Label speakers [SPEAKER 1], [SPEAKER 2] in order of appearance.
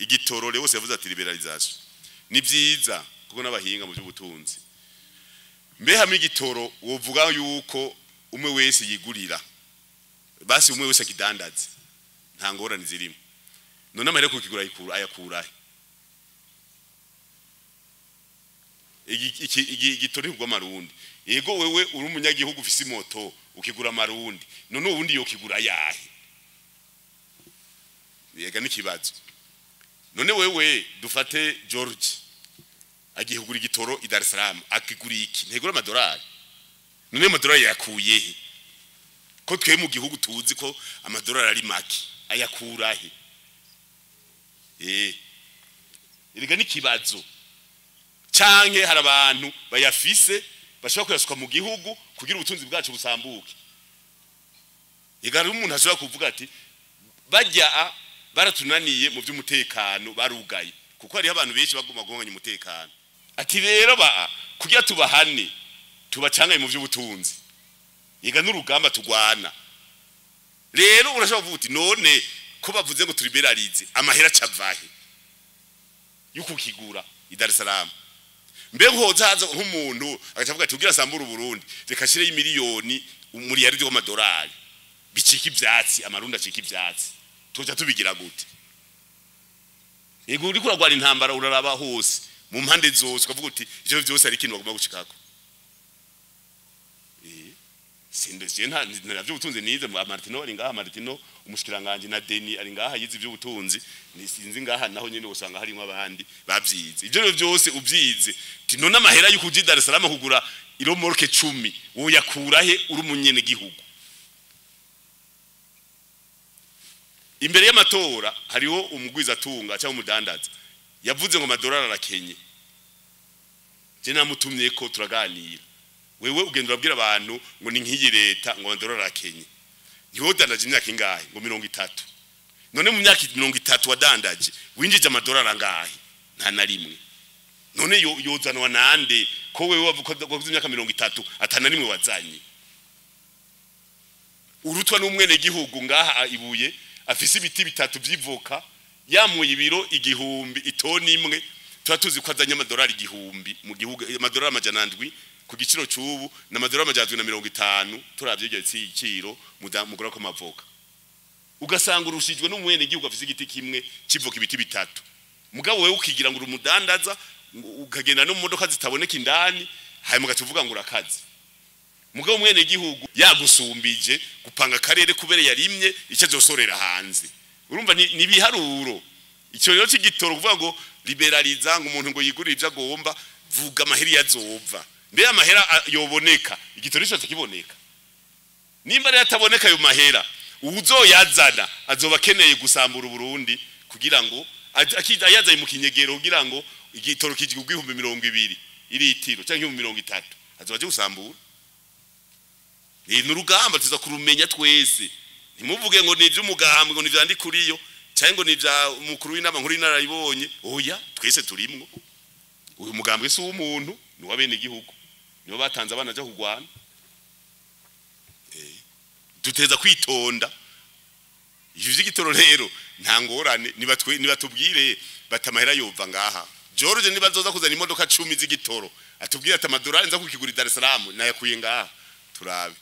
[SPEAKER 1] igitoro rero bose yavuze ati liberalisation ni byiza kuko n'abahinga mu by'ubutunzi mbe hamwe igitoro wovuga yuko umwe wese yigurira basi umwe wese akidandaza nta ngorane zirimo none amahera kukigura ayakurahe igitoro kugwa marundi yego wewe uri umunyagihugu ufise moto ukigura marundi none ubundi yo kigura yahe yega nikibazo none wewe dufate George agiye kugura igitoro i Dar es Salaam akigura iki ntegura amadolari none amadolari yakuye ko twe mu gihugu tuzi ko amadolari ari make ayakurahe iriga nikibazo canke hari abantu bayafise bashobora kuyasuka mu gihugu kugira ubutunzi bwacu busambuke igari umuntu ashobora kuvuga ati bajya baratunaniye mu by'umutekano barugaye kuko hari abantu benshi baguma gonganya umutekano ati rero kugira tubahane tubacangaye mu by'ubutunzi iga n'urugamba tugwana rero urashobora kuvuga uti none ko bavuze ngo turiberarize amahera cavahe yuko kigura i Dar es Salaam mbe hozaza nk'umuntu agacavuga ati ugira sambura Burundi reka shire y'imiliyoni muri yari y'amadolari bicika ivyatsi amarundi acika ivyatsi toja tubigira gute yego uri kuragwana intambara uraraba hose mu mpande zose ukavuga uti ivyo byose ari kintu bagomba gushikako sinde nta by'ubutunzi nize Martino ari ngaha Martino umushikiranganje na Deni ari ngaha yize iby'ubutunzi nisinzi ngaha naho nyene usanga harimo abandi bavyize ivyo byose uvyize ti none amahera y'ukuji Dar es Salaam kugura iromoroke 10 wo yakurahe uri umunyene gihugu imbere y'amatora hariho umugwiza tunga cyangwa umudandaza yavuze ngo amadolari arakenye je namutumye ko turaganira wewe ugenda urabwira abantu ngo ni nk'iyi leta ngo amadolari arakenye niho dandaje imyaka ingahe ngo 30 none mu myaka 30 wadandaje winjije amadolari angahe nta na rimwe none yozanwa nande ko wewe wavuze imyaka 30 atana rimwe wazanye urutwa n'umwene gihugu ngaha ibuye afise ibiti bitatu by'ivoka yamuye ibiro 1000 itoni imwe tuzi ko azanye amadolari 1000 mu gihugu amadolari amajana ku giciro cy'ubu na amadolari amajana 50 turavye igiciro mugura ko amavoka ugasanga urushijwe n'umwene gihugu afise igiti kimwe kivoka ibiti bitatu mugabo wewe ukigira ngo urumudandaza ukagenda no mu modoka zitaboneka indani haye mugatuvuga ngo urakaze mugabo umwene gihugu yagusumbije gupanga karere kubere yarimye icyo zosorera hanze urumva ni biharuro icyo rero cy'igitoro kuvuga ngo liberaliza ngo umuntu ngo yigurire ibyo agomba vuga amaheri yazova mbe amahera yoboneka igitoro cyo kiboneka nimba rero ataboneka ayo mahera uzoyazana azoba keneye gusambura Burundi kugira ngo akida yazaye mu kinyegero kugira ngo igitoro kijigwe 200 iritiro cyangwa 30 azobaje gusambura n'urugamba tuza kurumenya twese ntimuvuge ngo ni iby'umugambwe ngo ni vyandi kuriyo cyangwa ngo ni vya mukuru w'inama nkuru inarayibonye oya twese turimwo uyu mugambwe si umuntu ni wabene igihugu nibo batanze abana aje kugwana duteza kwitonda ivyo vy'igitoro rero nta ngorane nibatubwire batamahera yova ngaha George nibazoza kuzana imodoka 10 z'igitoro atubwire ati amadolari nza kukigura i Dar es Salaam nayakuye ngaha turabe